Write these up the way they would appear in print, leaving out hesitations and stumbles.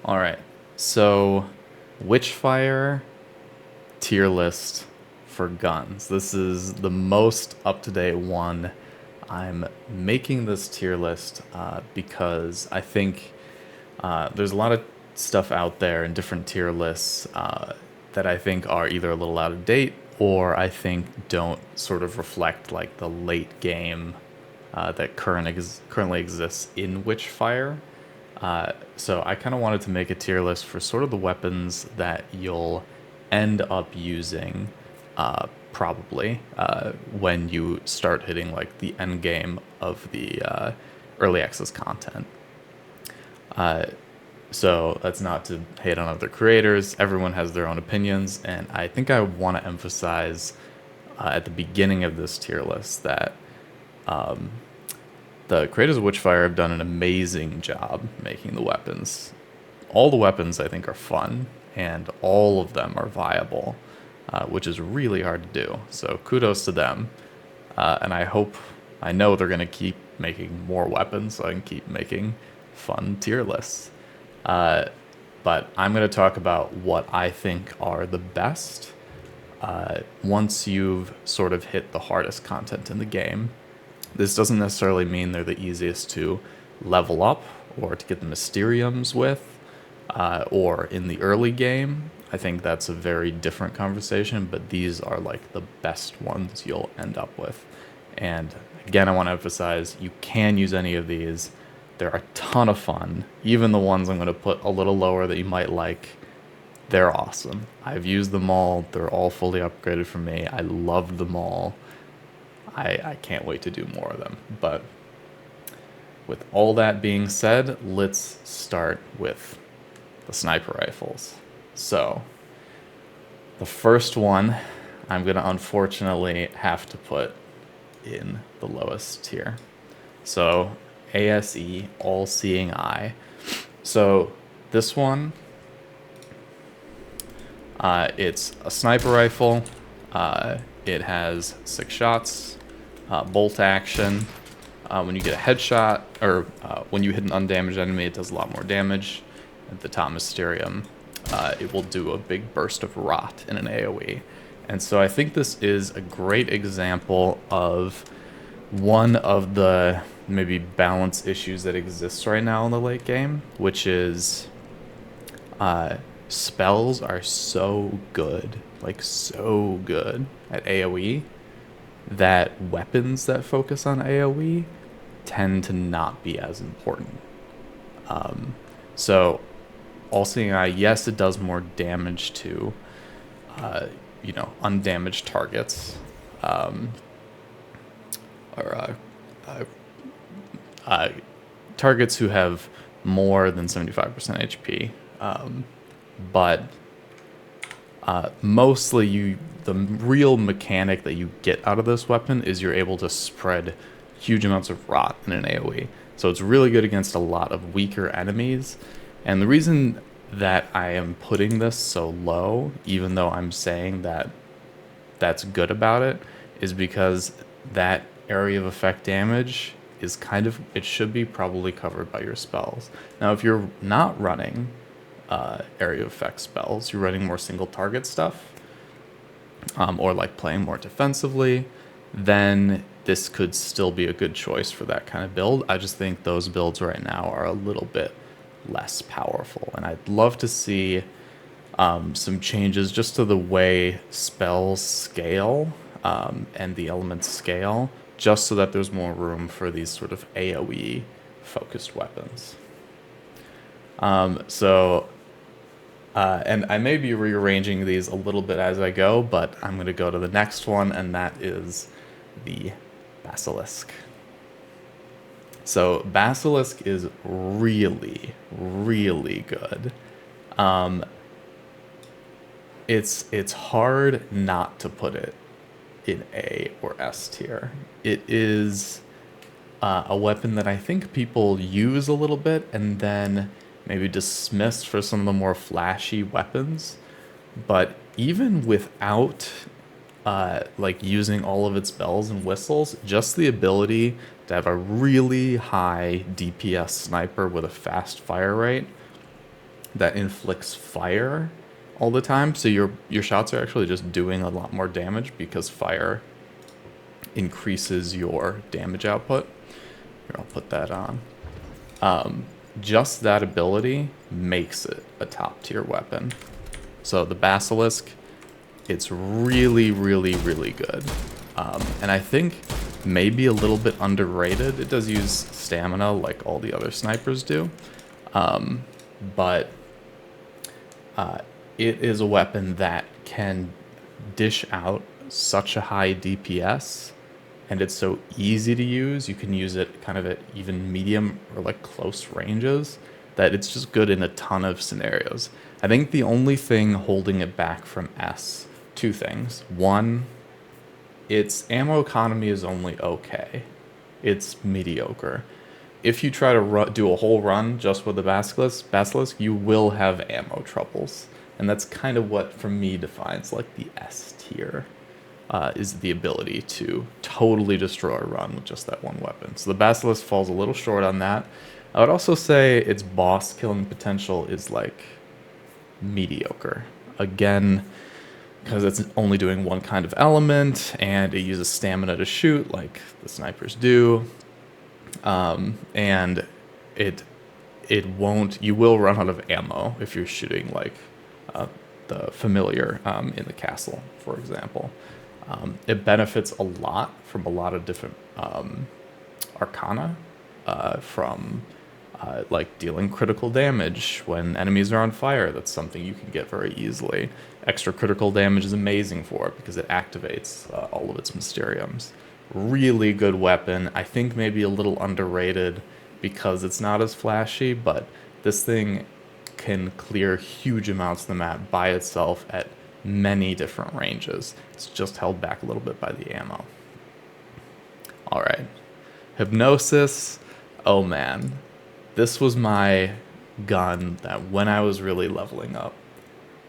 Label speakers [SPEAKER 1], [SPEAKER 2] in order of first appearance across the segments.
[SPEAKER 1] All right. So, Witchfire tier list for guns. This is the most up-to-date one. I'm making this tier list because I think there's a lot of stuff out there in different tier lists that I think are either a little out of date or I think don't sort of reflect like the late game that currently exists in Witchfire. So I kind of wanted to make a tier list for sort of the weapons that you'll end up using probably when you start hitting like the end game of the early access content. So that's not to hate on other creators. Everyone has their own opinions, and I think I want to emphasize at the beginning of this tier list that the creators of Witchfire have done an amazing job making the weapons. All the weapons I think are fun, and all of them are viable, which is really hard to do. So kudos to them, and I know they're going to keep making more weapons so I can keep making fun tier lists. But I'm going to talk about what I think are the best once you've sort of hit the hardest content in the game. This doesn't necessarily mean they're the easiest to level up or to get the Mysteriums with, or in the early game. I think that's a very different conversation, but these are like the best ones you'll end up with. And again, I want to emphasize you can use any of these. They're a ton of fun. Even the ones I'm going to put a little lower that you might like, they're awesome. I've used them all. They're all fully upgraded for me. I loved them all. I can't wait to do more of them. But with all that being said, let's start with the sniper rifles. So, the first one I'm going to unfortunately have to put in the lowest tier. So, ASE, All-Seeing Eye. So, this one, it's a sniper rifle. It has 6 shots. Bolt action. When you get a headshot, or when you hit an undamaged enemy, it does a lot more damage. At the top Mysterium, it will do a big burst of rot in an AoE. And so I think this is a great example of one of the maybe balance issues that exists right now in the late game, which is spells are so good, like so good at AoE, that weapons that focus on AoE tend to not be as important. So, All-Seeing Eye, yes, it does more damage to, undamaged targets, or targets who have more than 75% HP. But mostly the real mechanic that you get out of this weapon is you're able to spread huge amounts of rot in an AoE. So it's really good against a lot of weaker enemies. And the reason that I am putting this so low, even though I'm saying that that's good about it, is because that area of effect damage is it should be probably covered by your spells. Now, if you're not running area of effect spells, you're running more single target stuff, or like playing more defensively, then this could still be a good choice for that kind of build. I just think those builds right now are a little bit less powerful, and I'd love to see some changes just to the way spells scale and the elements scale, just so that there's more room for these sort of AoE focused weapons. And I may be rearranging these a little bit as I go, but I'm going to go to the next one, and that is the Basilisk. So Basilisk is really, really good. It's hard not to put it in A or S tier. It is a weapon that I think people use a little bit and then maybe dismissed for some of the more flashy weapons. But even without using all of its bells and whistles, just the ability to have a really high DPS sniper with a fast fire rate that inflicts fire all the time. So your shots are actually just doing a lot more damage because fire increases your damage output. Here, I'll put that on. Just that ability makes it a top tier weapon. So the Basilisk, it's really, really, really good. And I think maybe a little bit underrated. It does use stamina like all the other snipers do. But it is a weapon that can dish out such a high DPS, and it's so easy to use. You can use it kind of at even medium or like close ranges, that it's just good in a ton of scenarios. I think the only thing holding it back from S, two things. One, its ammo economy is only okay. It's mediocre. If you try to do a whole run just with the Basilisk, you will have ammo troubles. And that's kind of what, for me, defines like the S tier, is the ability to totally destroy a run with just that one weapon. So the Basilisk falls a little short on that. I would also say its boss killing potential is like mediocre. Again, because it's only doing one kind of element, and it uses stamina to shoot like the snipers do. And it won't, you will run out of ammo if you're shooting like the familiar in the castle, for example. It benefits a lot from a lot of different arcana, from like dealing critical damage when enemies are on fire. That's something you can get very easily. Extra critical damage is amazing for it because it activates all of its Mysteriums. Really good weapon. I think maybe a little underrated because it's not as flashy, but this thing can clear huge amounts of the map by itself at many different ranges. It's just held back a little bit by the ammo. All right. Hypnosis. Oh man. This was my gun that when I was really leveling up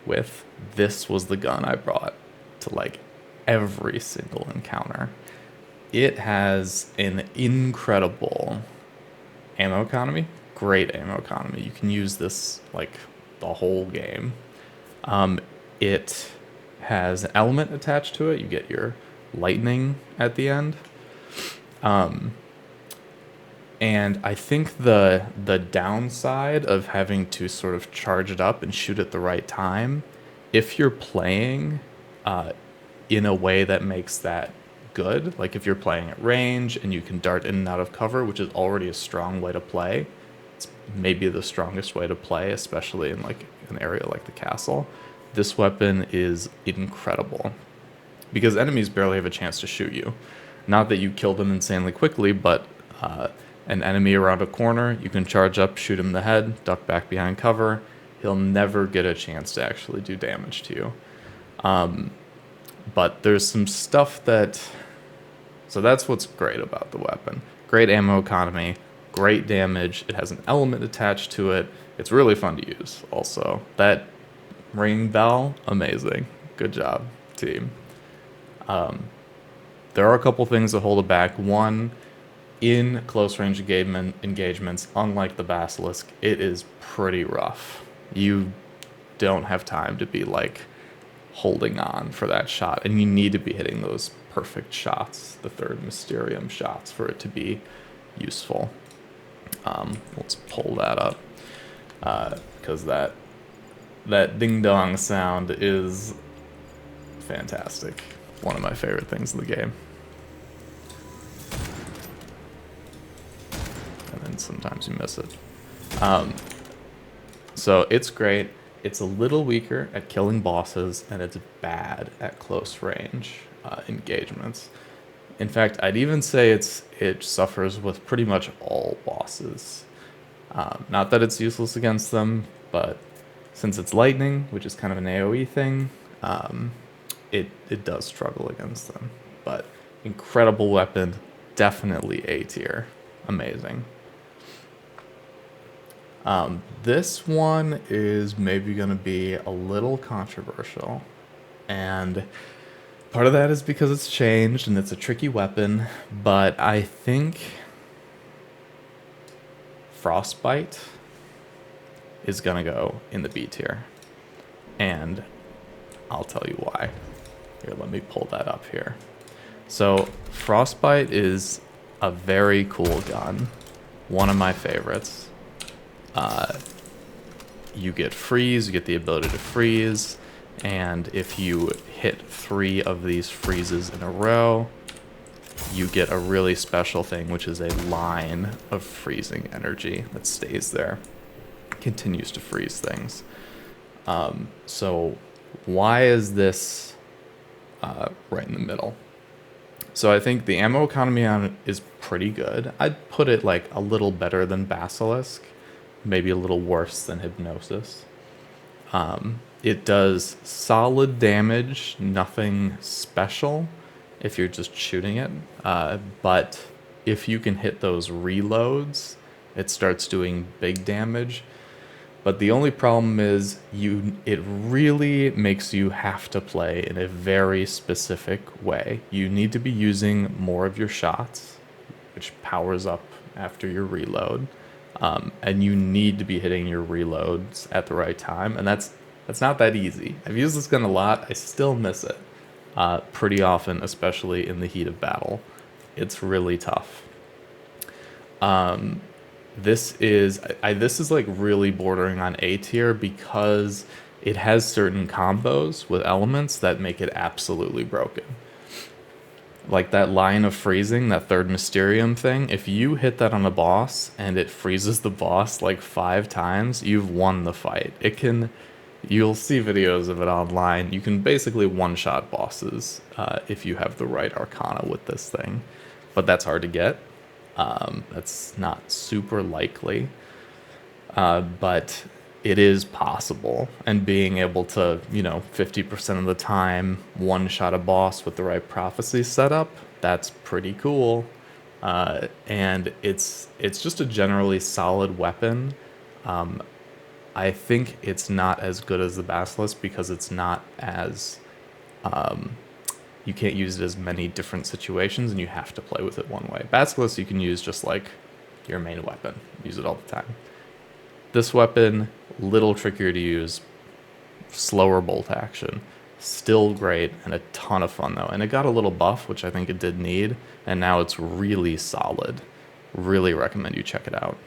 [SPEAKER 1] with, this was the gun I brought to like every single encounter. It has an incredible ammo economy, great ammo economy. You can use this like the whole game. It has an element attached to it. You get your lightning at the end. And I think the downside of having to sort of charge it up and shoot at the right time, if you're playing in a way that makes that good, like if you're playing at range and you can dart in and out of cover, which is already a strong way to play, it's maybe the strongest way to play, especially in like an area like the castle. This weapon is incredible because enemies barely have a chance to shoot you. Not that you kill them insanely quickly, but an enemy around a corner, you can charge up, shoot him in the head, duck back behind cover. He'll never get a chance to actually do damage to you. But there's some stuff that... So that's what's great about the weapon. Great ammo economy, great damage. It has an element attached to it. It's really fun to use also. That ring bell, amazing. Good job, team. There are a couple things that hold it back. One, in close range engagements, unlike the Basilisk, it is pretty rough. You don't have time to be like holding on for that shot, and you need to be hitting those perfect shots, the third Mysterium shots, for it to be useful. Let's pull that up because that ding dong sound is fantastic. One of my favorite things in the game. And then sometimes you miss it. So it's great. It's a little weaker at killing bosses, and it's bad at close range engagements. In fact, I'd even say it suffers with pretty much all bosses. Not that it's useless against them, but since it's lightning, which is kind of an AoE thing, it does struggle against them. But incredible weapon, definitely A tier. Amazing. This one is maybe going to be a little controversial, and part of that is because it's changed and it's a tricky weapon, but I think Frostbite is going to go in the B tier. And I'll tell you why. Here, let me pull that up here. So Frostbite is a very cool gun. One of my favorites. You get freeze, you get the ability to freeze, and if you hit 3 of these freezes in a row, you get a really special thing, which is a line of freezing energy that stays there. Continues to freeze things. So why is this right in the middle? So I think the ammo economy on it is pretty good. I'd put it like a little better than Basilisk, maybe a little worse than Hypnosis. It does solid damage, nothing special if you're just shooting it. But if you can hit those reloads, it starts doing big damage. But the only problem is it really makes you have to play in a very specific way. You need to be using more of your shots, which powers up after your reload. And you need to be hitting your reloads at the right time. And that's not that easy. I've used this gun a lot. I still miss it pretty often, especially in the heat of battle. It's really tough. This is like really bordering on A tier because it has certain combos with elements that make it absolutely broken. Like that line of freezing, that third Mysterium thing, if you hit that on a boss and it freezes the boss like 5 times, you've won the fight. You'll see videos of it online. You can basically one-shot bosses if you have the right Arcana with this thing. But that's hard to get. That's not super likely. But it is possible. And being able to, 50% of the time one-shot a boss with the right prophecy setup, that's pretty cool. And it's just a generally solid weapon. I think it's not as good as the Basilisk because it's not as... you can't use it as many different situations and you have to play with it one way. Basilisk you can use just like your main weapon. Use it all the time. This weapon, little trickier to use, slower bolt action. Still great and a ton of fun though. And it got a little buff, which I think it did need, and now it's really solid. Really recommend you check it out.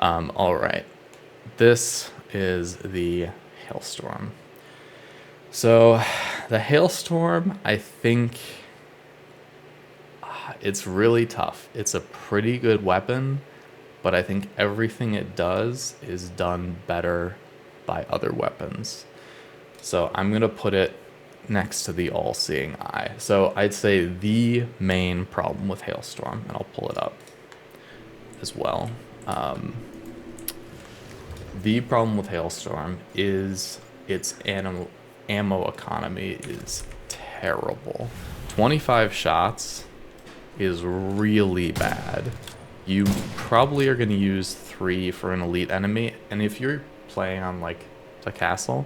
[SPEAKER 1] Alright. This is the Hailstorm. So, the Hailstorm, I think it's really tough. It's a pretty good weapon, but I think everything it does is done better by other weapons. So I'm going to put it next to the All-Seeing Eye. So I'd say the main problem with Hailstorm, and I'll pull it up as well. The problem with Hailstorm is its ammo economy is terrible. 25 shots is really bad. You probably are going to use 3 for an elite enemy, and if you're playing on like the castle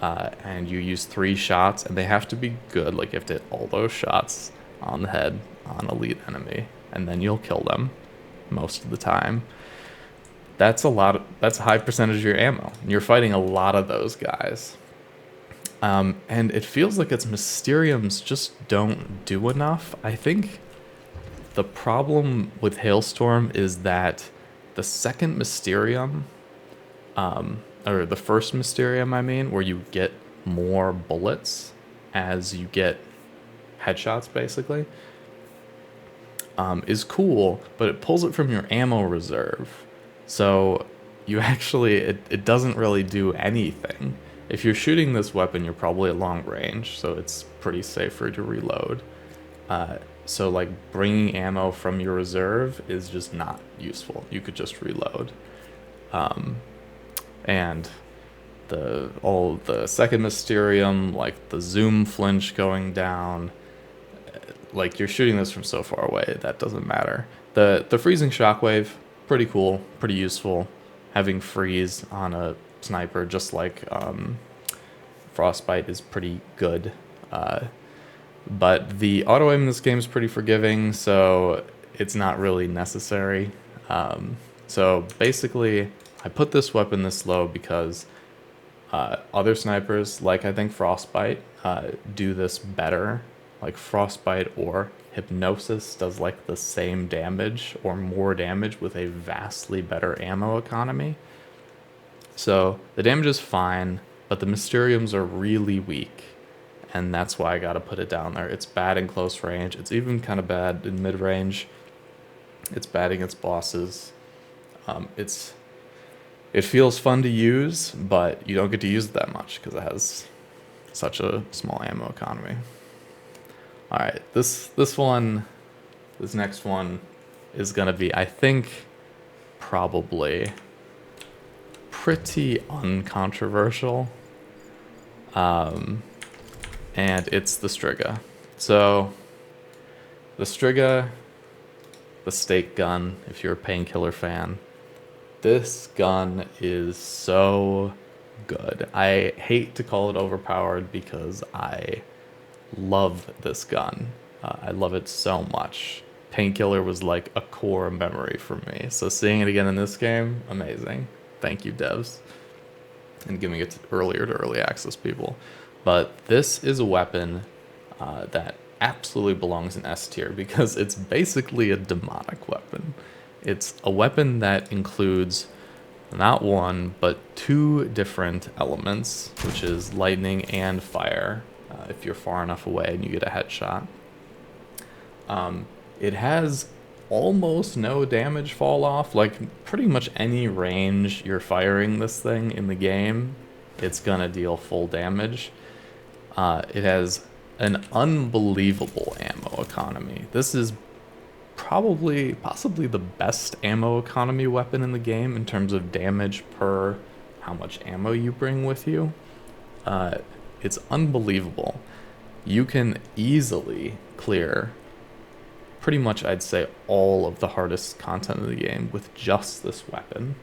[SPEAKER 1] and you use 3 shots and they have to be good, like you have to hit all those shots on the head on elite enemy and then you'll kill them most of the time. That's a high percentage of your ammo. You're fighting a lot of those guys. And it feels like its Mysteriums just don't do enough. I think the problem with Hailstorm is that the second Mysterium, or the first Mysterium, I mean, where you get more bullets as you get headshots, basically, is cool, but it pulls it from your ammo reserve. So you actually, it doesn't really do anything. If you're shooting this weapon, you're probably at long range, so it's pretty safe for you to reload. So like bringing ammo from your reserve is just not useful. You could just reload. And the second Mysterium, like the zoom flinch going down, like you're shooting this from so far away, that doesn't matter. The freezing shockwave, pretty cool, pretty useful. Having freeze on a sniper, just like Frostbite, is pretty good. But the auto aim in this game is pretty forgiving, so it's not really necessary. So basically, I put this weapon this low because other snipers, like I think Frostbite, do this better. Like Frostbite or Hypnosis does like the same damage or more damage with a vastly better ammo economy. So the damage is fine, but the Mysteriums are really weak. And that's why I gotta put it down there. It's bad in close range. It's even kind of bad in mid range. It's bad against bosses. It feels fun to use, but you don't get to use it that much because it has such a small ammo economy. All right, this next one is gonna be, I think, probably pretty uncontroversial. And it's the Striga. So the Striga, the stake gun, if you're a Painkiller fan, this gun is so good. I hate to call it overpowered because I love this gun. I love it so much. Painkiller was like a core memory for me. So seeing it again in this game, amazing. Thank you, devs. And giving it earlier to early access people. But this is a weapon that absolutely belongs in S tier because it's basically a demonic weapon. It's a weapon that includes not one, but two different elements, which is lightning and fire, if you're far enough away and you get a headshot. It has almost no damage fall off. Like pretty much any range you're firing this thing in the game, it's gonna deal full damage. It has an unbelievable ammo economy. This is possibly the best ammo economy weapon in the game in terms of damage per how much ammo you bring with you. It's unbelievable. You can easily clear pretty much, I'd say, all of the hardest content of the game with just this weapon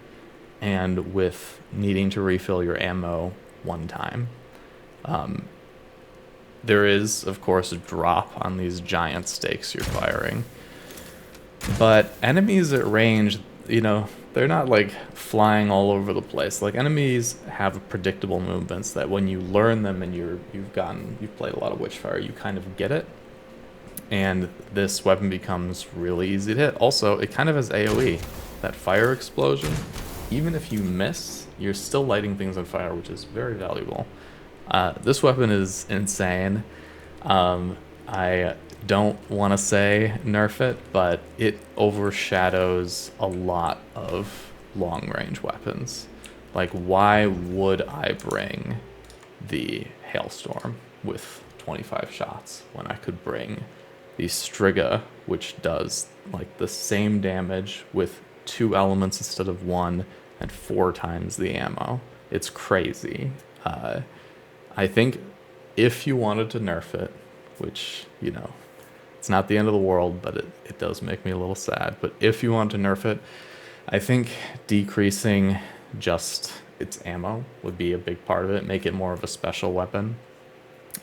[SPEAKER 1] and with needing to refill your ammo one time. There is, of course, a drop on these giant stakes you're firing. But enemies at range, you know, they're not like flying all over the place. Like enemies have predictable movements that when you learn them and you've played a lot of Witchfire, you kind of get it. And this weapon becomes really easy to hit. Also, it kind of has AoE. That fire explosion, even if you miss, you're still lighting things on fire, which is very valuable. This weapon is insane. I don't want to say nerf it, but it overshadows a lot of long-range weapons. Like, why would I bring the Hailstorm with 25 shots when I could bring the Striga, which does like the same damage with 2 elements instead of 1 and 4 times the ammo? It's crazy. I think if you wanted to nerf it, which, you know, it's not the end of the world, but it does make me a little sad. But if you want to nerf it, I think decreasing just its ammo would be a big part of it. Make it more of a special weapon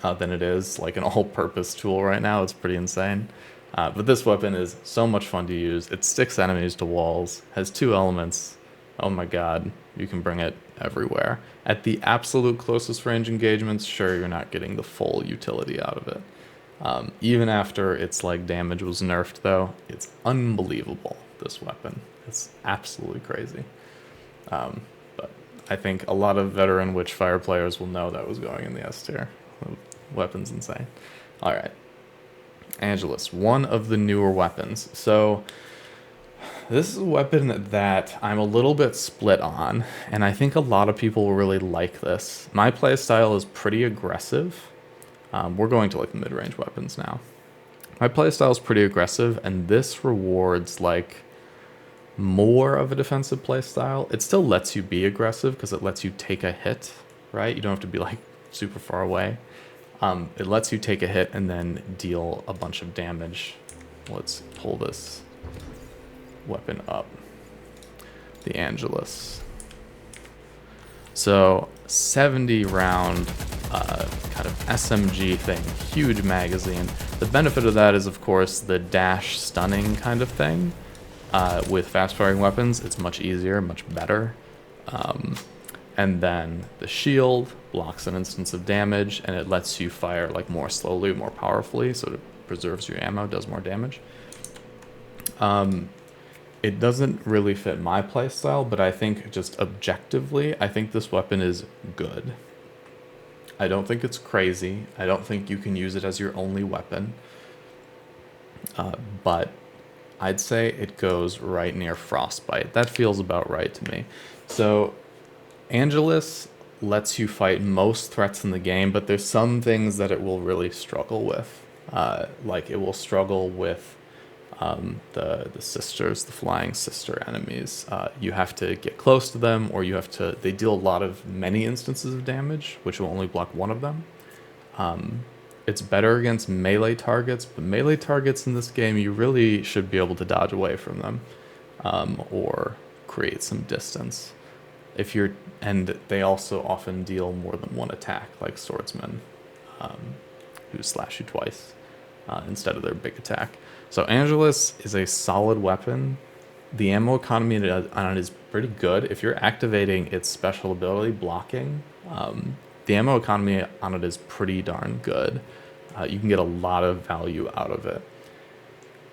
[SPEAKER 1] than it is like an all-purpose tool right now. It's pretty insane. But this weapon is so much fun to use. It sticks enemies to walls, has 2 elements. Oh my god, you can bring it everywhere. At the absolute closest range engagements, sure, you're not getting the full utility out of it. Even after its like damage was nerfed though, it's unbelievable, this weapon. It's absolutely crazy. But I think a lot of veteran Witchfire players will know that was going in the S tier. The weapon's insane. Alright. Angelus, one of the newer weapons. So this is a weapon that I'm a little bit split on, and I think a lot of people will really like this. My playstyle is pretty aggressive. We're going to like the mid-range weapons now. My playstyle is pretty aggressive, and this rewards like more of a defensive playstyle. It still lets you be aggressive because it lets you take a hit, right? You don't have to be like super far away. It lets you take a hit and then deal a bunch of damage. Let's pull this weapon up. The Angelus. So 70 round kind of SMG thing, huge magazine. The benefit of that is, of course, the dash stunning kind of thing. With fast-firing weapons, it's much easier, much better. And then the shield blocks an instance of damage, and it lets you fire like more slowly, more powerfully, so it preserves your ammo, does more damage. It doesn't really fit my playstyle, but I think just objectively, I think this weapon is good. I don't think it's crazy. I don't think you can use it as your only weapon. But I'd say it goes right near Frostbite. That feels about right to me. So Angelus lets you fight most threats in the game, but there's some things that it will really struggle with. Like it will struggle with the sisters, the flying sister enemies. You have to get close to them, or you have to. They deal a lot of many instances of damage, which will only block one of them. It's better against melee targets, but melee targets in this game, you really should be able to dodge away from them, or create some distance. And they also often deal more than one attack, like swordsmen, who slash you twice instead of their big attack. So Angelus is a solid weapon. The ammo economy on it is pretty good. If you're activating its special ability, blocking, the ammo economy on it is pretty darn good. You can get a lot of value out of it.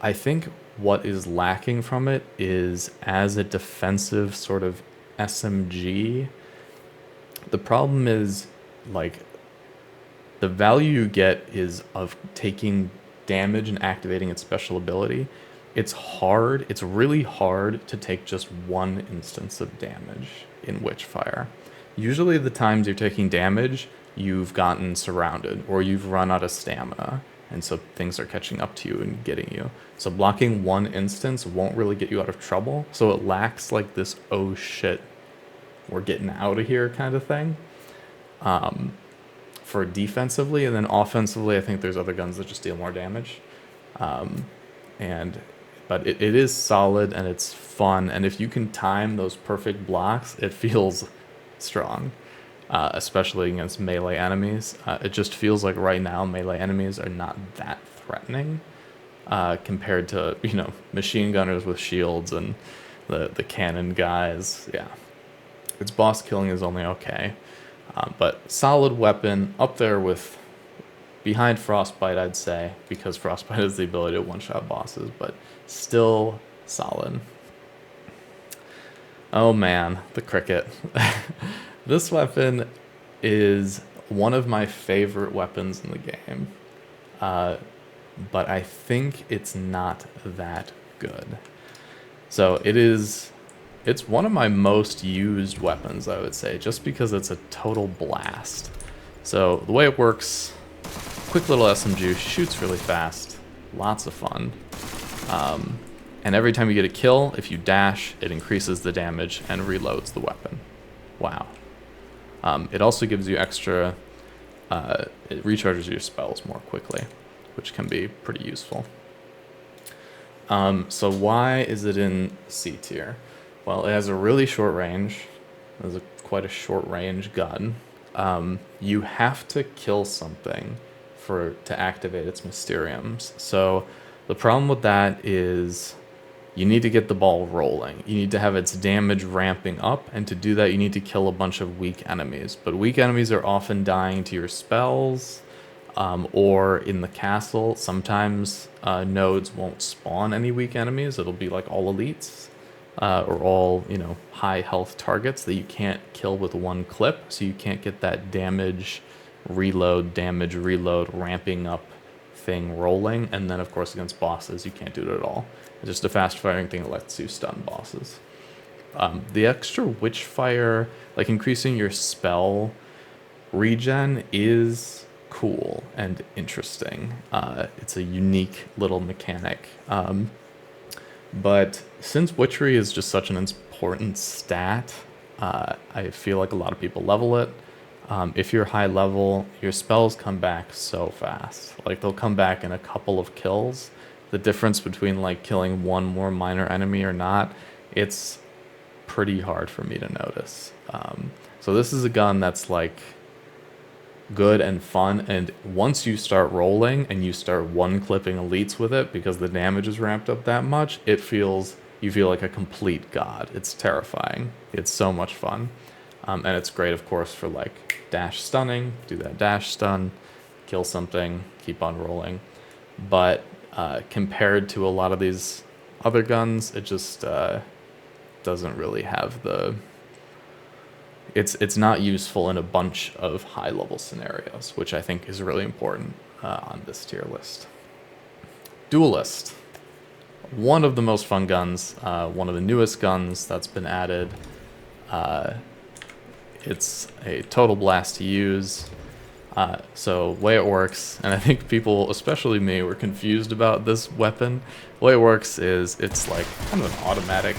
[SPEAKER 1] I think what is lacking from it is as a defensive sort of SMG, the problem is like the value you get is of taking damage and activating its special ability. It's really hard to take just one instance of damage in Witchfire. Usually the times you're taking damage, you've gotten surrounded or you've run out of stamina, and so things are catching up to you and getting you. So blocking one instance won't really get you out of trouble, so it lacks like this oh shit, we're getting out of here kind of thing for defensively. And then offensively, I think there's other guns that just deal more damage. But it is solid and it's fun, and if you can time those perfect blocks, it feels strong, especially against melee enemies. It just feels like right now melee enemies are not that threatening compared to, machine gunners with shields and the cannon guys. Yeah, its boss killing is only okay, but solid weapon, up there with behind Frostbite, I'd say, because Frostbite has the ability to one-shot bosses, but still solid. Oh man, the cricket. This weapon is one of my favorite weapons in the game, but I think it's not that good. So it's one of my most used weapons, I would say, just because it's a total blast. So the way it works, quick little SMG, shoots really fast, lots of fun. And every time you get a kill, if you dash, it increases the damage and reloads the weapon. Wow. It also gives you extra, it recharges your spells more quickly, which can be pretty useful. So why is it in C tier? Well, it has a really short range. It has quite a short range gun. You have to kill something to activate its Mysteriums. So the problem with that is you need to get the ball rolling. You need to have its damage ramping up, and to do that you need to kill a bunch of weak enemies. But weak enemies are often dying to your spells, or in the castle. Sometimes nodes won't spawn any weak enemies. It'll be like all elites, or all, high health targets that you can't kill with one clip, so you can't get that damage reload ramping up thing rolling. And then of course against bosses you can't do it at all. It's just a fast firing thing that lets you stun bosses. The extra Witchfire, like increasing your spell regen, is cool and interesting. It's a unique little mechanic. But since witchery is just such an important stat, I feel like a lot of people level it. If you're high level, your spells come back so fast. Like they'll come back in a couple of kills. The difference between like killing one more minor enemy or not, it's pretty hard for me to notice. So this is a gun that's like good and fun, and once you start rolling and you start one clipping elites with it because the damage is ramped up that much, it feels you feel like a complete god. It's terrifying. It's so much fun. And it's great, of course, for like dash stunning, do that dash stun, kill something, keep on rolling. But compared to a lot of these other guns, it just doesn't really have the... It's not useful in a bunch of high-level scenarios, which I think is really important on this tier list. Duelist. One of the most fun guns, one of the newest guns that's been added. It's a total blast to use. So way it works, and I think people, especially me, were confused about this weapon. The way it works is it's like kind of an automatic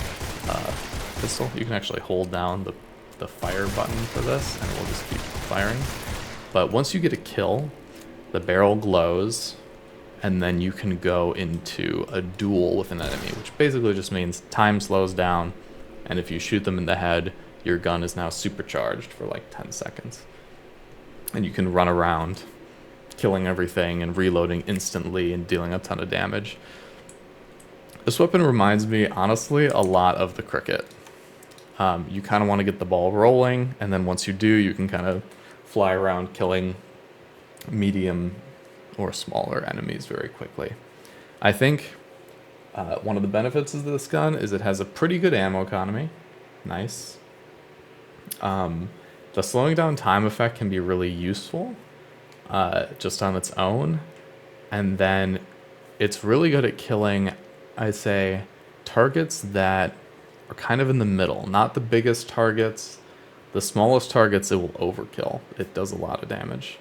[SPEAKER 1] pistol. You can actually hold down the fire button for this, and it will just keep firing. But once you get a kill, the barrel glows, and then you can go into a duel with an enemy, which basically just means time slows down, and if you shoot them in the head, your gun is now supercharged for like 10 seconds. And you can run around killing everything and reloading instantly and dealing a ton of damage. This weapon reminds me, honestly, a lot of the Cricket. You kind of want to get the ball rolling, and then once you do, you can kind of fly around killing medium or smaller enemies very quickly. I think one of the benefits of this gun is it has a pretty good ammo economy. Nice. The slowing down time effect can be really useful just on its own. And then it's really good at killing, I'd say, targets that are kind of in the middle. Not the biggest targets. The smallest targets it will overkill. It does a lot of damage.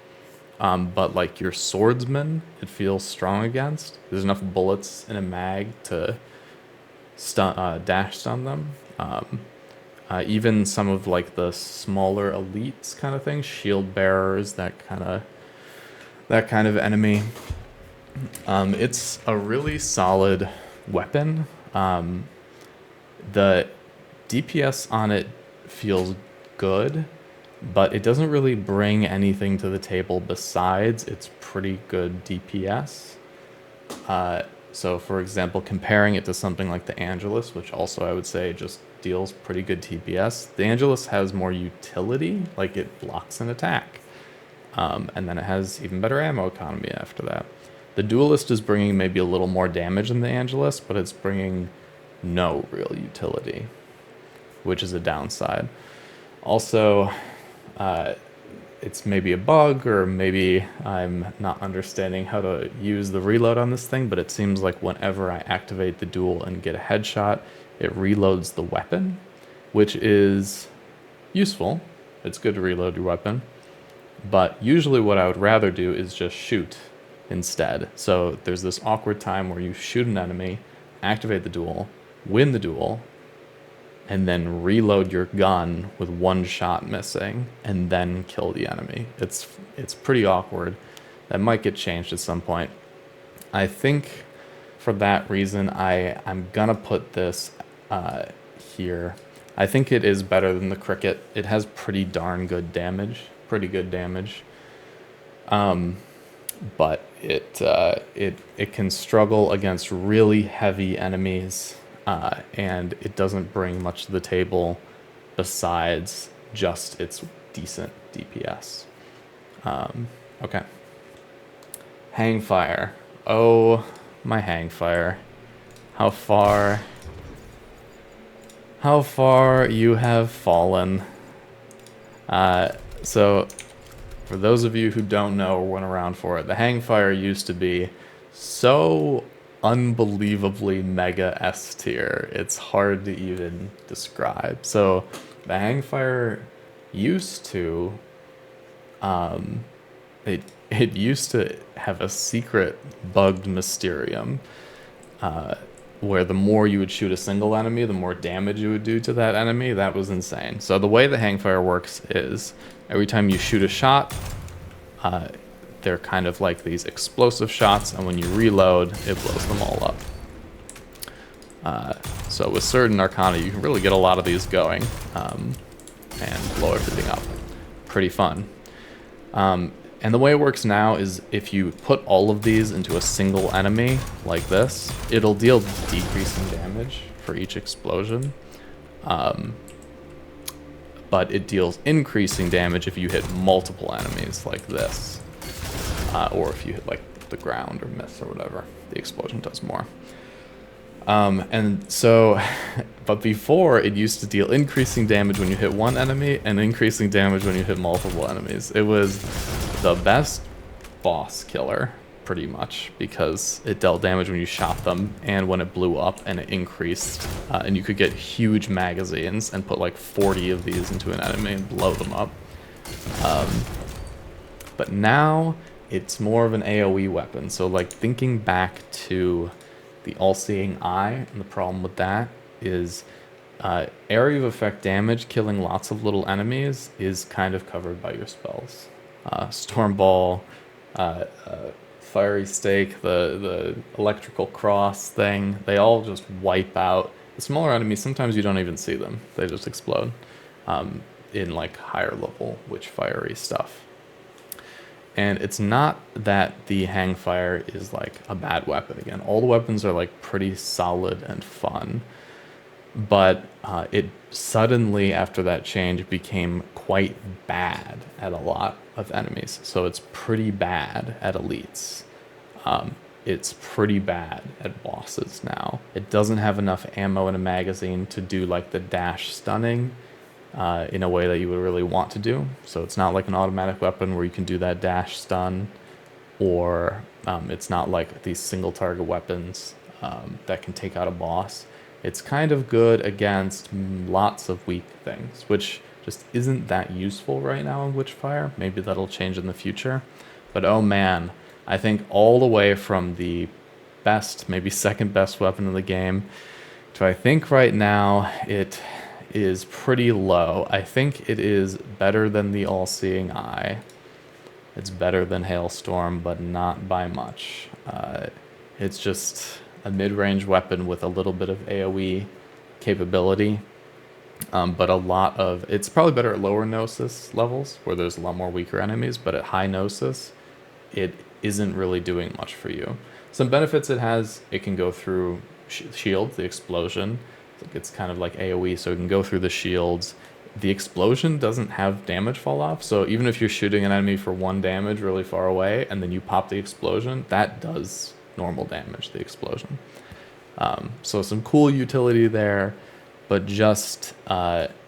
[SPEAKER 1] But like your swordsman, it feels strong against. There's enough bullets in a mag to dash stun them. Even some of like the smaller elites kind of things, shield bearers, that kind of enemy. It's a really solid weapon. The DPS on it feels good, but it doesn't really bring anything to the table besides its pretty good DPS. So for example, comparing it to something like the Angelus, which also I would say just deals pretty good DPS, the Angelus has more utility, like it blocks an attack. And then it has even better ammo economy after that. The Duelist is bringing maybe a little more damage than the Angelus, but it's bringing no real utility, which is a downside. Also, it's maybe a bug, or maybe I'm not understanding how to use the reload on this thing, but it seems like whenever I activate the duel and get a headshot, it reloads the weapon, which is useful. It's good to reload your weapon. But usually what I would rather do is just shoot instead. So there's this awkward time where you shoot an enemy, activate the duel, win the duel, and then reload your gun with one shot missing, and then kill the enemy. It's pretty awkward. That might get changed at some point. I think for that reason, I'm gonna put this here. I think it is better than the Cricket. It has pretty darn good damage, pretty good damage. But it can struggle against really heavy enemies. And it doesn't bring much to the table besides just its decent DPS. Okay. Hangfire. Oh, my Hangfire. How far you have fallen. So, for those of you who don't know or went around for it, the Hangfire used to be so unbelievably mega S tier. It's hard to even describe. So the Hangfire used to it used to have a secret bugged Mysterium where the more you would shoot a single enemy, the more damage you would do to that enemy. That was insane. So the way the Hangfire works is every time you shoot a shot, they're kind of like these explosive shots, and when you reload, it blows them all up. So with certain Arcana, you can really get a lot of these going and blow everything up. Pretty fun. And the way it works now is if you put all of these into a single enemy like this, it'll deal decreasing damage. for each explosion. But it deals increasing damage if you hit multiple enemies like this. Or if you hit like the ground or miss or whatever, the explosion does more. And so, but before it used to deal increasing damage when you hit one enemy and increasing damage when you hit multiple enemies. It was the best boss killer, pretty much, because it dealt damage when you shot them and when it blew up, and it increased, and you could get huge magazines and put like 40 of these into an enemy and blow them up. But now it's more of an AoE weapon. So like thinking back to the All-Seeing Eye, and the problem with that is area of effect damage, killing lots of little enemies, is kind of covered by your spells. Storm Ball, Fiery Stake, the Electrical Cross thing, they all just wipe out. The smaller enemies, sometimes you don't even see them. They just explode in like higher level Witchfire stuff. And it's not that the Hangfire is like a bad weapon. Again, all the weapons are like pretty solid and fun. But it suddenly, after that change, became quite bad at a lot of enemies. So it's pretty bad at elites. It's pretty bad at bosses now. It doesn't have enough ammo in a magazine to do like the dash stunning in a way that you would really want to do. So it's not like an automatic weapon where you can do that dash stun, or it's not like these single target weapons that can take out a boss. It's kind of good against lots of weak things, which just isn't that useful right now in Witchfire. Maybe that'll change in the future. But oh man, I think all the way from the best, maybe second best weapon in the game, to I think right now it is pretty low. I think it is better than the All-Seeing Eye. It's better than Hailstorm, but not by much. It's just a mid-range weapon with a little bit of AoE capability, but a lot of... It's probably better at lower Gnosis levels, where there's a lot more weaker enemies, but at high Gnosis, it isn't really doing much for you. Some benefits it has: it can go through shields, the explosion. It's kind of like AoE, so it can go through the shields. The explosion doesn't have damage fall off, so even if you're shooting an enemy for 1 damage really far away, and then you pop the explosion, that does normal damage, the explosion. So some cool utility there, but just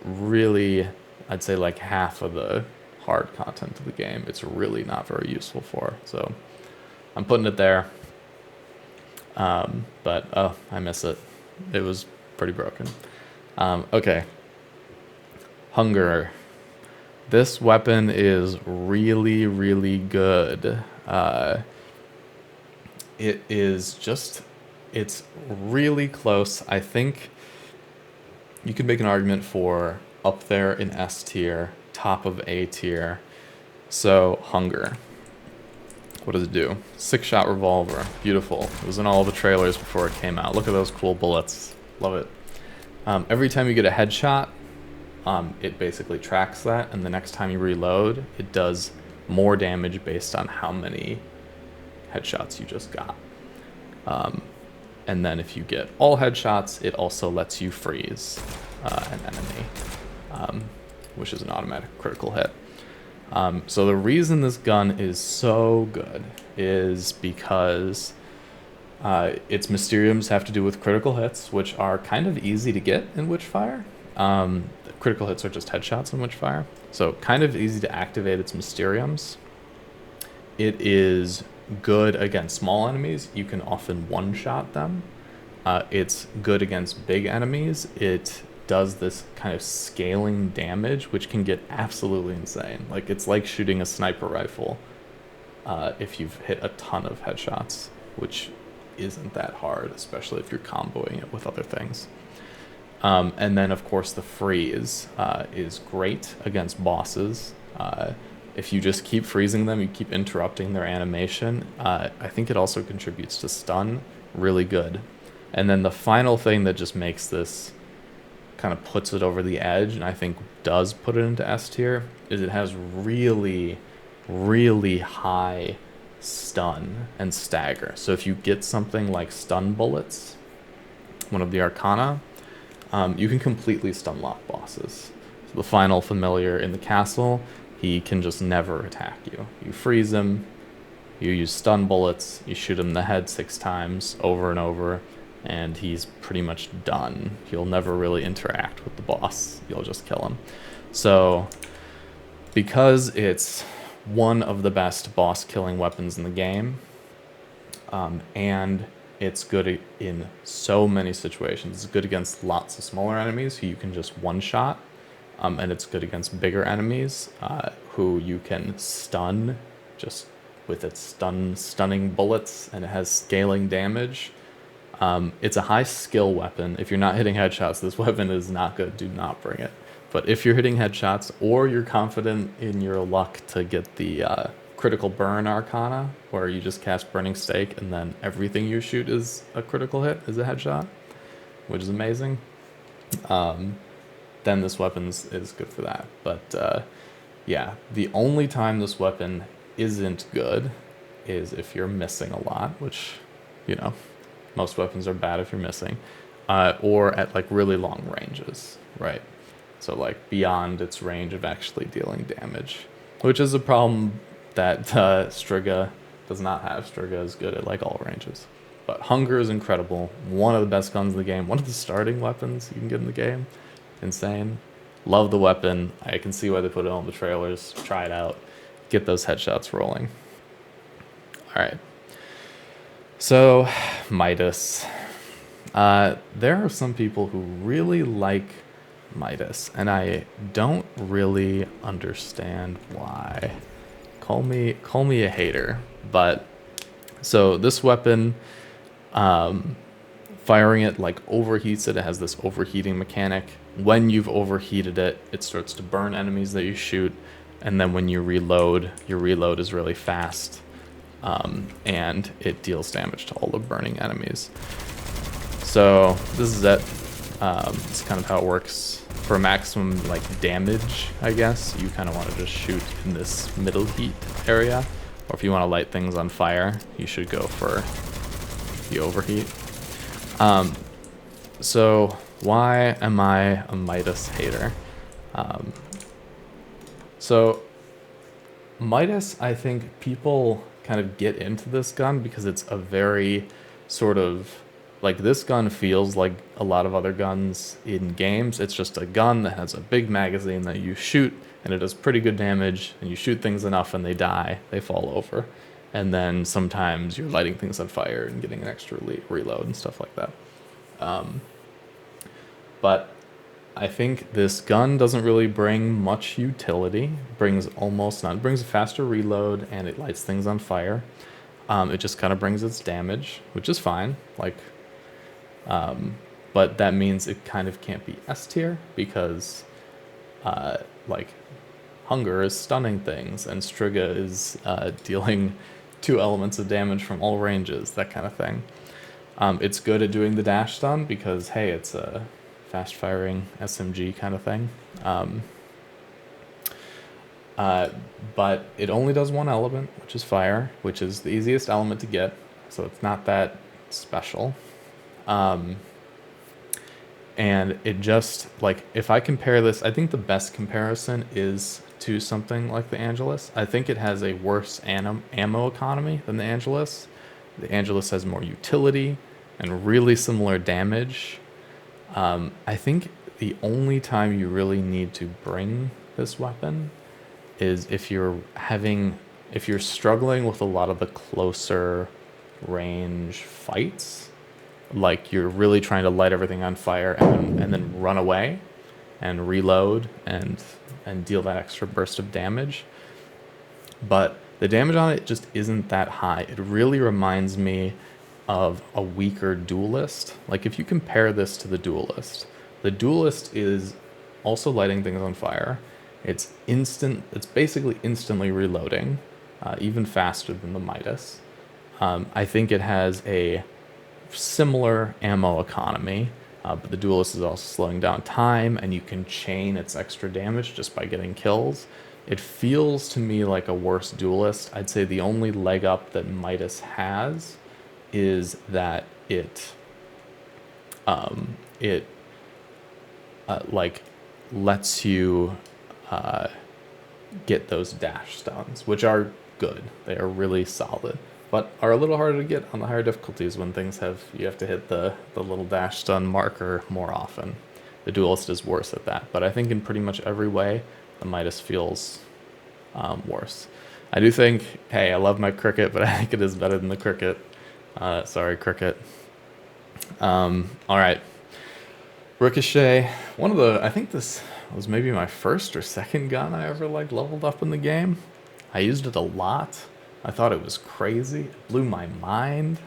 [SPEAKER 1] really, I'd say like half of the hard content of the game, it's really not very useful for. So I'm putting it there. But oh, I miss it. It was pretty broken. Okay. Hunger. This weapon is really, really good. It is just, it's really close. I think you could make an argument for up there in S tier, top of A tier. So, Hunger. What does it do? 6-shot revolver. Beautiful. It was in all the trailers before it came out. Look at those cool bullets. Love it. Every time you get a headshot, it basically tracks that, and the next time you reload, it does more damage based on how many headshots you just got. And then if you get all headshots, it also lets you freeze an enemy, which is an automatic critical hit. So the reason this gun is so good is because its Mysteriums have to do with critical hits, which are kind of easy to get in Witchfire. Critical hits are just headshots in Witchfire, so kind of easy to activate its Mysteriums. It is good against small enemies. You can often one-shot them. It's good against big enemies. It does this kind of scaling damage, which can get absolutely insane. Like, it's like shooting a sniper rifle if you've hit a ton of headshots, which isn't that hard, especially if you're comboing it with other things. And then, of course, the freeze is great against bosses. If you just keep freezing them, you keep interrupting their animation. I think it also contributes to stun. Really good. And then the final thing that just makes this, kind of puts it over the edge, and I think does put it into S tier, is it has really, really high stun and stagger. So if you get something like stun bullets, one of the Arcana, You can completely stun lock bosses. So the final familiar in the castle, he can just never attack you. You freeze him, you use stun bullets, you shoot him in the head 6 times over and over, and he's pretty much done. He'll never really interact with the boss. You'll just kill him. So because it's one of the best boss killing weapons in the game, and it's good in so many situations. It's good against lots of smaller enemies who you can just one-shot, and it's good against bigger enemies who you can stun just with its stunning bullets, and it has scaling damage. It's a high skill weapon. If you're not hitting headshots, this weapon is not good. Do not bring it. But if you're hitting headshots, or you're confident in your luck to get the critical burn arcana, where you just cast Burning Stake and then everything you shoot is a critical hit, is a headshot, which is amazing, then this weapon is good for that. But yeah, the only time this weapon isn't good is if you're missing a lot, which, you know, most weapons are bad if you're missing, or at like really long ranges, right? So like beyond its range of actually dealing damage, which is a problem that Striga does not have. Striga is good at like all ranges. But Hunger is incredible. One of the best guns in the game. One of the starting weapons you can get in the game. Insane. Love the weapon. I can see why they put it on the trailers. Try it out. Get those headshots rolling. Alright. So, Midas. There are some people who really like Midas, and I don't really understand why. Call me a hater, but so this weapon, firing it like overheats it. It has this overheating mechanic. When you've overheated it, it starts to burn enemies that you shoot, and then when you reload, your reload is really fast, and it deals damage to all the burning enemies. So this is it. It's kind of how it works. For maximum like damage, I guess, you kind of want to just shoot in this middle heat area. Or if you want to light things on fire, you should go for the overheat. So why am I a Midas hater? So Midas, I think people kind of get into this gun because it's a very sort of, like, this gun feels like a lot of other guns in games. It's just a gun that has a big magazine that you shoot, and it does pretty good damage, and you shoot things enough and they die, they fall over. And then sometimes you're lighting things on fire and getting an extra reload and stuff like that. But I think this gun doesn't really bring much utility. It brings almost none. It brings a faster reload, and it lights things on fire. It just kind of brings its damage, which is fine. Like, but that means it kind of can't be S tier because, like, Hunger is stunning things and Striga is dealing 2 elements of damage from all ranges, that kind of thing. It's good at doing the dash stun because, hey, it's a fast-firing SMG kind of thing. But it only does 1 element, which is fire, which is the easiest element to get, so it's not that special. And it just, like, if I compare this, I think the best comparison is to something like the Angelus. I think it has a worse ammo economy than the Angelus. The Angelus has more utility and really similar damage. I think the only time you really need to bring this weapon is if you're struggling with a lot of the closer range fights. Like, you're really trying to light everything on fire and then run away and reload and deal that extra burst of damage. But the damage on it just isn't that high. It really reminds me of a weaker Duelist. Like, if you compare this to the Duelist is also lighting things on fire. It's basically instantly reloading, even faster than the Midas. I think it has a similar ammo economy, but the Duelist is also slowing down time, and you can chain its extra damage just by getting kills. It feels to me like a worse Duelist. I'd say the only leg up that Midas has is that it like lets you get those dash stuns, which are good. They are really solid, but are a little harder to get on the higher difficulties when things you have to hit the little dash stun marker more often. The Duelist is worse at that, but I think in pretty much every way, the Midas feels worse. I do think, hey, I love my Cricket, but I think it is better than the Cricket. Sorry, Cricket. All right. Ricochet, I think this was maybe my first or second gun I ever like leveled up in the game. I used it a lot. I thought it was crazy. It blew my mind.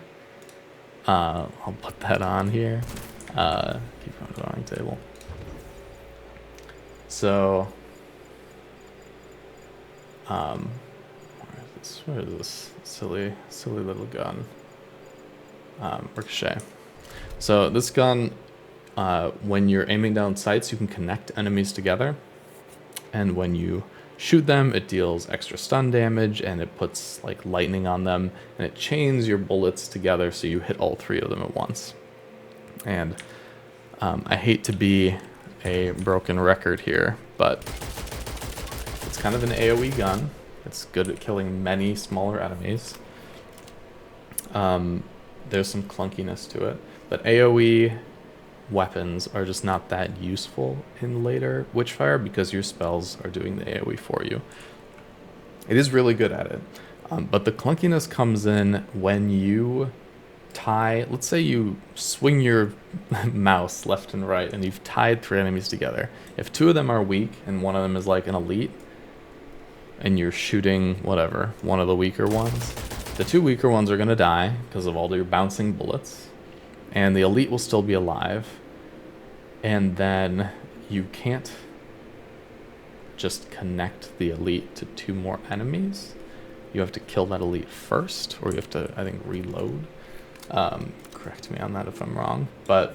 [SPEAKER 1] I'll put that on here. Keep on drawing table. So, where is this silly little gun? Ricochet. So this gun, when you're aiming down sights, you can connect enemies together, and when you shoot them, it deals extra stun damage, and it puts like lightning on them, and it chains your bullets together so you hit all three of them at once. And I hate to be a broken record here, but it's kind of an AoE gun. It's good at killing many smaller enemies. There's some clunkiness to it, but AoE weapons are just not that useful in later Witchfire because your spells are doing the AoE for you. It is really good at it, but the clunkiness comes in when you tie, let's say you swing your mouse left and right and you've tied three enemies together. If two of them are weak and one of them is like an elite, and you're shooting whatever, one of the weaker ones, the two weaker ones are going to die because of all your bouncing bullets, and the elite will still be alive, and then you can't just connect the elite to two more enemies. You have to kill that elite first, or you have to, I think, reload. Correct me on that if I'm wrong, but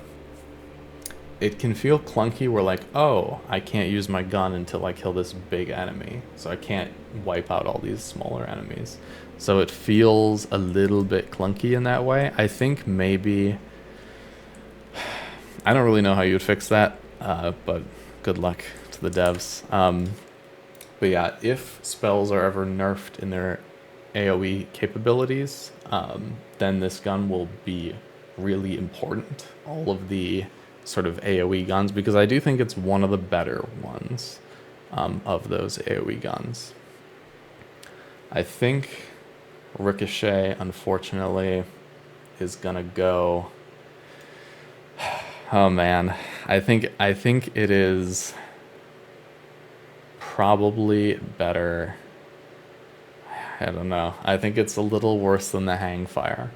[SPEAKER 1] it can feel clunky where like, oh, I can't use my gun until I kill this big enemy, so I can't wipe out all these smaller enemies. So it feels a little bit clunky in that way. I think maybe, I don't really know how you would fix that, but good luck to the devs. But yeah, if spells are ever nerfed in their AoE capabilities, then this gun will be really important. All of the sort of AoE guns, because I do think it's one of the better ones of those AoE guns. I think Ricochet, unfortunately, is gonna go. Oh man, I think it is probably better. I don't know. I think it's a little worse than the Hangfire.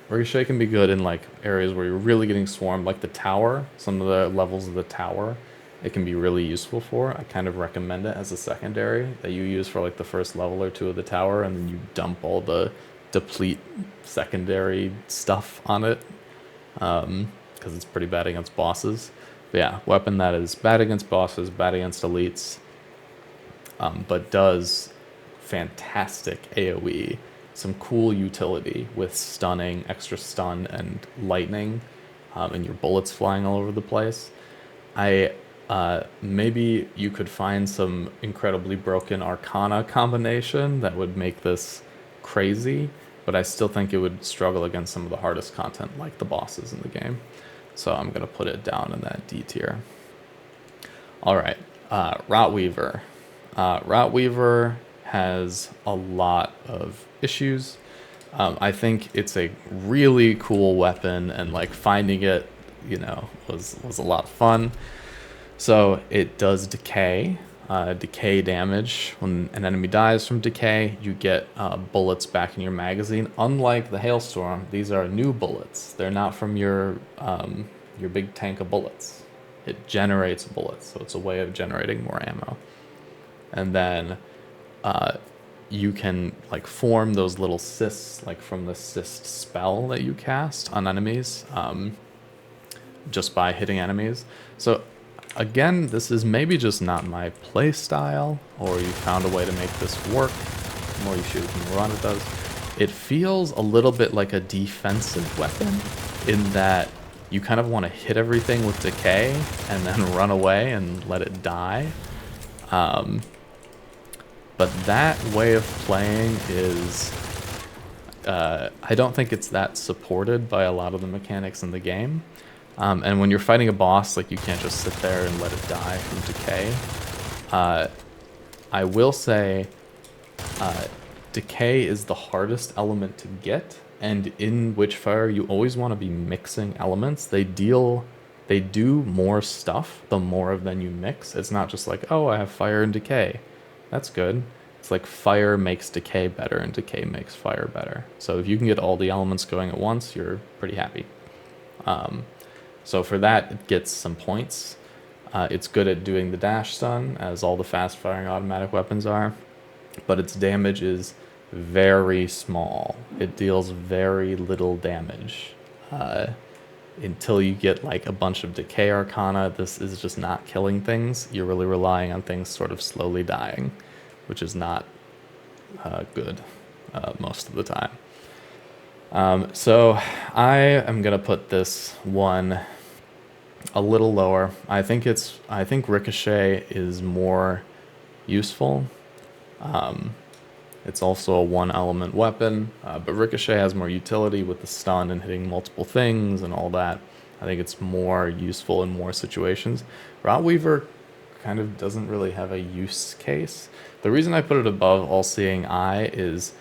[SPEAKER 1] Ricochet can be good in like areas where you're really getting swarmed, like the tower. Some of the levels of the tower, it can be really useful for. I kind of recommend it as a secondary that you use for like the first level or two of the tower, and then you dump all the deplete secondary stuff on it, because it's pretty bad against bosses. But yeah, weapon that is bad against bosses, bad against elites, but does fantastic AoE. Some cool utility with stunning, extra stun, and lightning, and your bullets flying all over the place. Maybe you could find some incredibly broken Arcana combination that would make this crazy, but I still think it would struggle against some of the hardest content, like the bosses in the game. So I'm gonna put it down in that D tier. All right, Rotweaver. Rotweaver has a lot of issues. I think it's a really cool weapon, and like finding it, was a lot of fun. So it does decay damage. When an enemy dies from decay, you get bullets back in your magazine. Unlike the Hailstorm, these are new bullets. They're not from your big tank of bullets. It generates bullets, so it's a way of generating more ammo. And then you can like form those little cysts, like from the cyst spell that you cast on enemies, just by hitting enemies. So again, this is maybe just not my play style, or you found a way to make this work. The more you shoot it, the more run it does. It feels a little bit like a defensive weapon in that you kind of want to hit everything with decay and then run away and let it die. But that way of playing is, I don't think it's that supported by a lot of the mechanics in the game. And when you're fighting a boss, like, you can't just sit there and let it die from decay. I will say, decay is the hardest element to get, and in Witchfire, you always want to be mixing elements. They do more stuff the more of them you mix. It's not just like, oh, I have fire and decay. That's good. It's like fire makes decay better and decay makes fire better. So if you can get all the elements going at once, you're pretty happy. So for that, it gets some points. It's good at doing the dash stun, as all the fast-firing automatic weapons are, but its damage is very small. It deals very little damage. Until you get like a bunch of decay arcana, this is just not killing things. You're really relying on things sort of slowly dying, which is not good most of the time. So I am gonna put this one a little lower. I think Ricochet is more useful. It's also a one element weapon, but Ricochet has more utility with the stun and hitting multiple things and all that. I think it's more useful in more situations. Rotweaver kind of doesn't really have a use case. The reason I put it above All-Seeing Eye is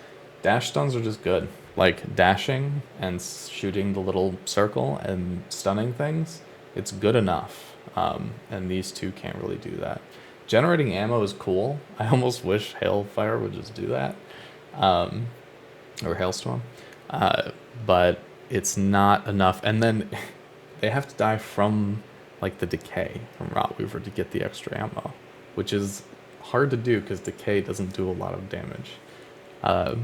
[SPEAKER 1] dash stuns are just good. Like dashing and shooting the little circle and stunning things, it's good enough. And these two can't really do that. Generating ammo is cool. I almost wish Hailfire would just do that. Or Hailstorm. But it's not enough. And then they have to die from like the decay from Rotweaver to get the extra ammo, which is hard to do because decay doesn't do a lot of damage. But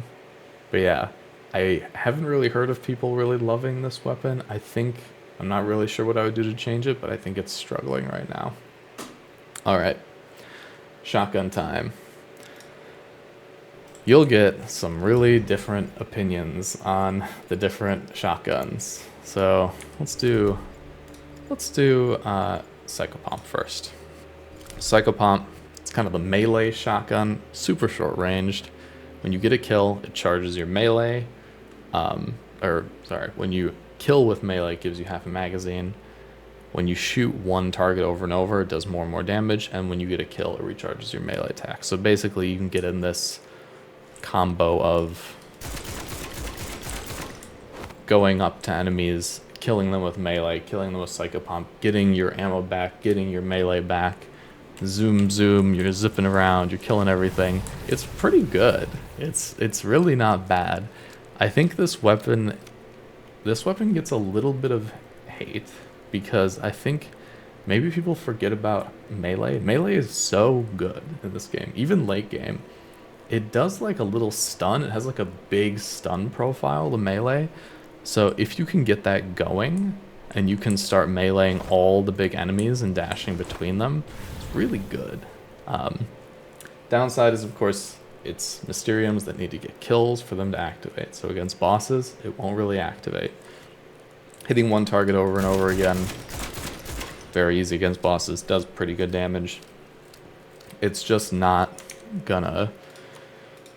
[SPEAKER 1] yeah, I haven't really heard of people really loving this weapon. I'm not really sure what I would do to change it, but I think it's struggling right now. All right. Shotgun time. You'll get some really different opinions on the different shotguns. So let's do Psychopomp first. Psychopomp, it's kind of a melee shotgun, super short ranged. When you get a kill, it charges your melee. When you kill with melee, it gives you half a magazine. When you shoot one target over and over, it does more and more damage, and when you get a kill, it recharges your melee attack. So basically, you can get in this combo of going up to enemies, killing them with melee, killing them with Psychopomp, getting your ammo back, getting your melee back, zoom, you're zipping around, you're killing everything. It's pretty good. It's really not bad. I think this weapon gets a little bit of hate, because I think maybe people forget about melee. Melee is so good in this game, even late game. It does like a little stun. It has like a big stun profile, the melee. So if you can get that going and you can start meleeing all the big enemies and dashing between them, it's really good. Downside is, of course, it's Mysteriums that need to get kills for them to activate. So against bosses, it won't really activate. Hitting one target over and over again, very easy against bosses, does pretty good damage. It's just not gonna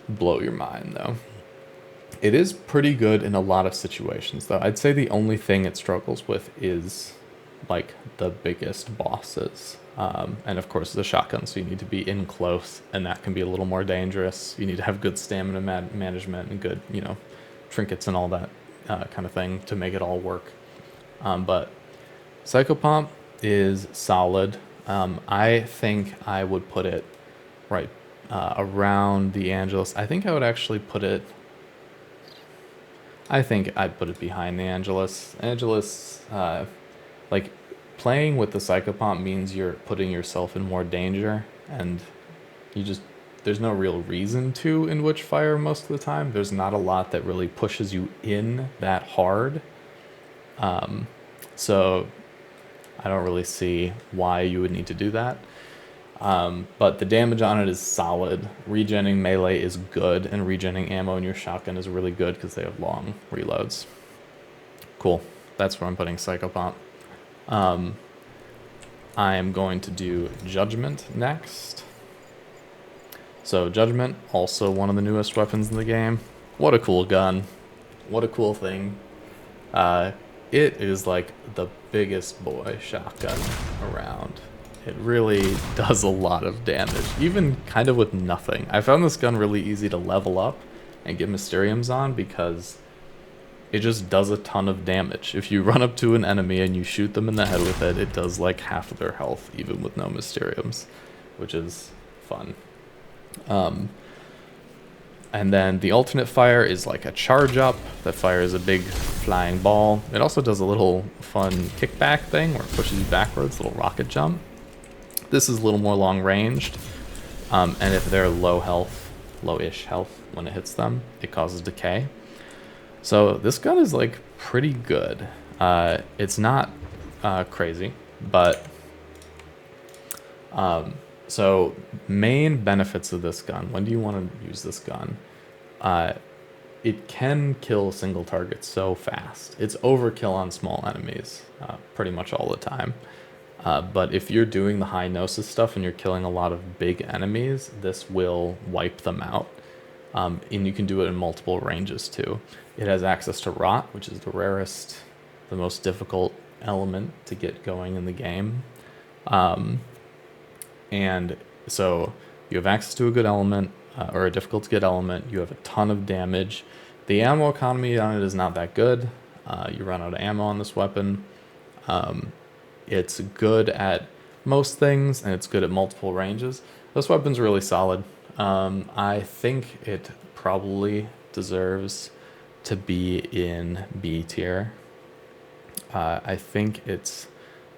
[SPEAKER 1] blow your mind, though. It is pretty good in a lot of situations, though. I'd say the only thing it struggles with is, like, the biggest bosses. And, of course, the shotgun, so you need to be in close, and that can be a little more dangerous. You need to have good stamina management and good, trinkets and all that kind of thing to make it all work. But Psychopomp is solid. I think I would put it right around the Angelus. I think I would actually put it... I think I'd put it behind the Angelus. Angelus, like, playing with the Psychopomp means you're putting yourself in more danger, and there's no real reason to in Witchfire most of the time. There's not a lot that really pushes you in that hard. So I don't really see why you would need to do that. But the damage on it is solid. Regenning melee is good, and regenning ammo in your shotgun is really good because they have long reloads. Cool. That's where I'm putting Psychopomp. I am going to do Judgement next. So Judgement, also one of the newest weapons in the game. What a cool gun. What a cool thing. It is like the biggest boy shotgun around. It really does a lot of damage, even kind of with nothing. I found this gun really easy to level up and get Mysteriums on because it just does a ton of damage. If you run up to an enemy and you shoot them in the head with it, it does like half of their health, even with no Mysteriums, which is fun. And then the alternate fire is like a charge up that fires a big flying ball. It also does a little fun kickback thing where it pushes you backwards, a little rocket jump. This is a little more long ranged. And if they're low health, low-ish health when it hits them, it causes decay. So this gun is like pretty good. It's not crazy, but so main benefits of this gun. When do you want to use this gun? It can kill single targets so fast. It's overkill on small enemies pretty much all the time. But if you're doing the Hypnosis stuff and you're killing a lot of big enemies, this will wipe them out. And you can do it in multiple ranges too. It has access to Rot, which is the rarest, the most difficult element to get going in the game. And so you have access to a good element, or a difficult to get element. You have a ton of damage. The ammo economy on it is not that good. You run out of ammo on this weapon. It's good at most things, and it's good at multiple ranges. This weapon's really solid. I think it probably deserves to be in B tier. I think it's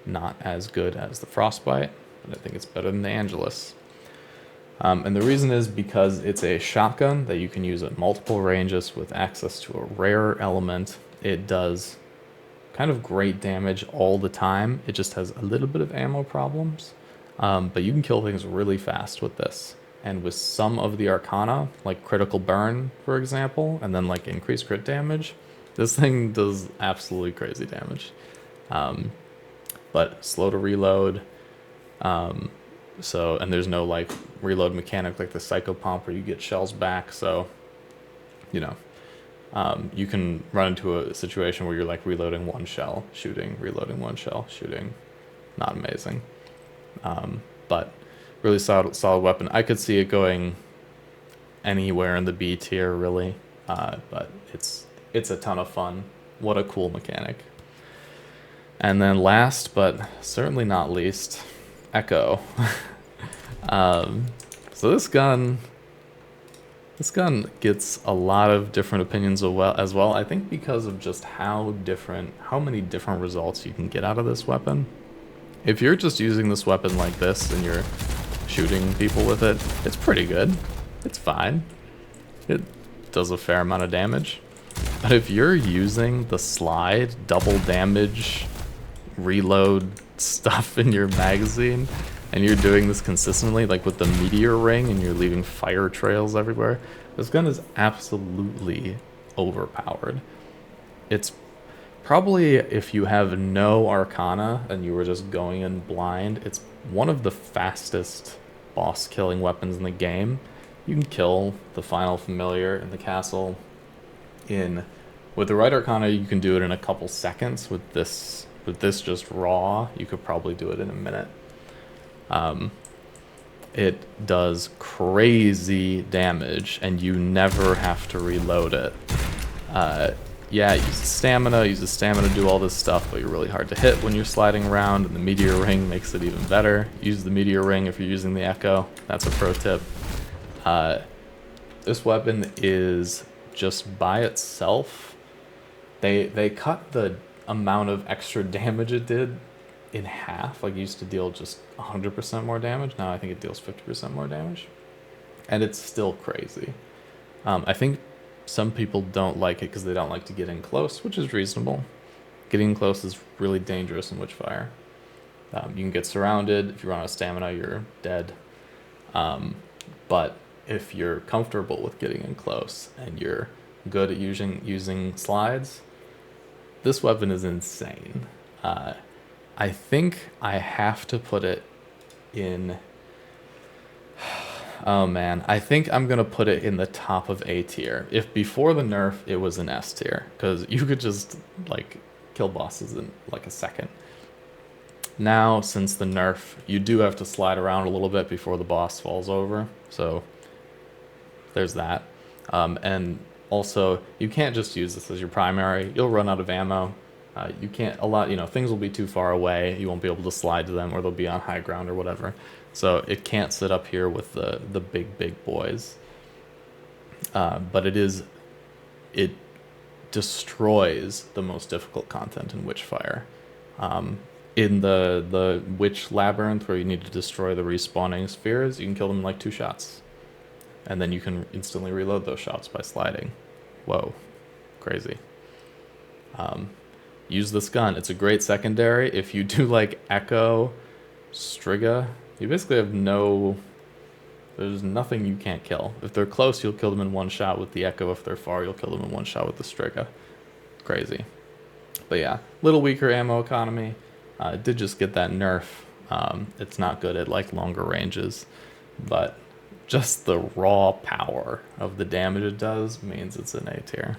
[SPEAKER 1] not as good as the Frostbite, but I think it's better than the Angelus. And the reason is because it's a shotgun that you can use at multiple ranges with access to a rare element. It does kind of great damage all the time. It just has a little bit of ammo problems, but you can kill things really fast with this. And with some of the Arcana, like critical burn, for example, and then like increased crit damage, this thing does absolutely crazy damage. But slow to reload. And there's no like reload mechanic like the Psychopomp where you get shells back. So, you know, you can run into a situation where you're like reloading one shell, shooting, reloading one shell, shooting. Not amazing. But really solid weapon. I could see it going anywhere in the B tier, really. But it's a ton of fun. What a cool mechanic. And then last, but certainly not least, Echo. So this gun gets a lot of different opinions as well. I think because of just how many different results you can get out of this weapon. If you're just using this weapon like this and you're shooting people with it, it's pretty good. It's fine. It does a fair amount of damage. But if you're using the slide, double damage, reload stuff in your magazine, and you're doing this consistently, like with the meteor ring, and you're leaving fire trails everywhere, this gun is absolutely overpowered. It's probably, if you have no Arcana and you were just going in blind, it's one of the fastest boss killing weapons in the game. You can kill the final familiar in the castle with the right Arcana. You can do it in a couple seconds. With this just raw, you could probably do it in a minute. It does crazy damage, and you never have to reload it. Yeah, use stamina to do all this stuff, but you're really hard to hit when you're sliding around, and the meteor ring makes it even better. Use the meteor ring if you're using the Echo. That's a pro tip. This weapon is just by itself. They cut the amount of extra damage it did in half. Like, it used to deal just 100% more damage. Now I think it deals 50% more damage. And it's still crazy. I think some people don't like it because they don't like to get in close, which is reasonable. Getting close is really dangerous in Witchfire. You can get surrounded. If you run out of stamina, you're dead. But if you're comfortable with getting in close and you're good at using slides, This weapon is insane. I think I have to put it in... Oh man, I think I'm gonna put it in the top of A tier. If before the nerf it was an S tier, because you could just like kill bosses in like a second. Now, since the nerf, you do have to slide around a little bit before the boss falls over, so there's that. And also, you can't just use this as your primary. You'll run out of ammo. You can't, things will be too far away. You won't be able to slide to them, or they'll be on high ground or whatever. So it can't sit up here with the big boys. But it destroys the most difficult content in Witchfire. In the Witch Labyrinth, where you need to destroy the respawning spheres, you can kill them in like 2 shots. And then you can instantly reload those shots by sliding. Whoa, crazy. Use this gun. It's a great secondary. If you do like Echo, Striga, you basically have there's nothing you can't kill. If they're close, you'll kill them in 1 shot with the Echo. If they're far, you'll kill them in 1 shot with the Striga. Crazy. But yeah, little weaker ammo economy. It did just get that nerf. It's not good at like longer ranges, but just the raw power of the damage it does means it's an A tier.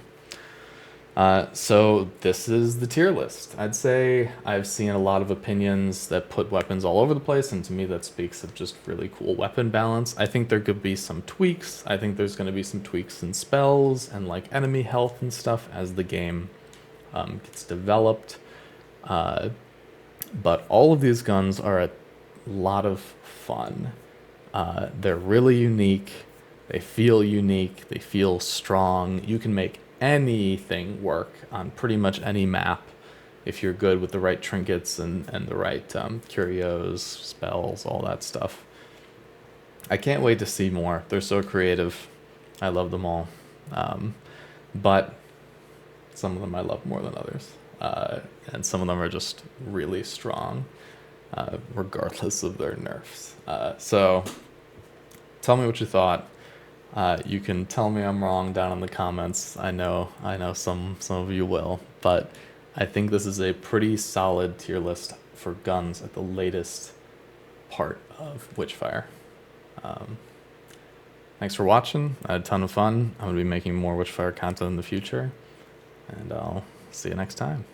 [SPEAKER 1] So this is the tier list. I'd say I've seen a lot of opinions that put weapons all over the place, and to me that speaks of just really cool weapon balance. I think there could be some tweaks. I think there's going to be some tweaks in spells and like enemy health and stuff as the game gets developed. But all of these guns are a lot of fun. They're really unique. They feel unique. They feel strong. You can make anything work on pretty much any map if you're good with the right trinkets and the right curios, spells, all that stuff. I can't wait to see more. They're so creative. I love them all. But some of them I love more than others. And some of them are just really strong, regardless of their nerfs. So tell me what you thought. You can tell me I'm wrong down in the comments. I know some of you will, but I think this is a pretty solid tier list for guns at the latest part of Witchfire. Thanks for watching. I had a ton of fun. I'm going to be making more Witchfire content in the future, and I'll see you next time.